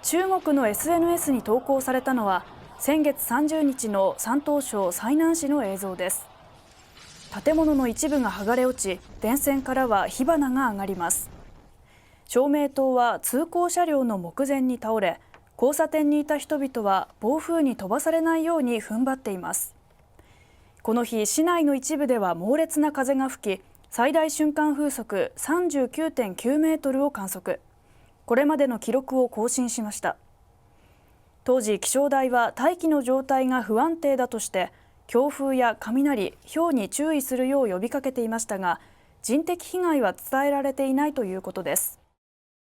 中国の SNS に投稿されたのは先月30日の山東省済南市の映像です。建物の一部が剥がれ落ち、電線からは火花が上がります。照明灯は通行車両の目前に倒れ、交差点にいた人々は暴風に飛ばされないように踏ん張っています。この日、市内の一部では猛烈な風が吹き、最大瞬間風速 39.9 メートルを観測。これまでの記録を更新しました。当時、気象台は大気の状態が不安定だとして強風や雷、雹に注意するよう呼びかけていましたが、人的被害は伝えられていないということです。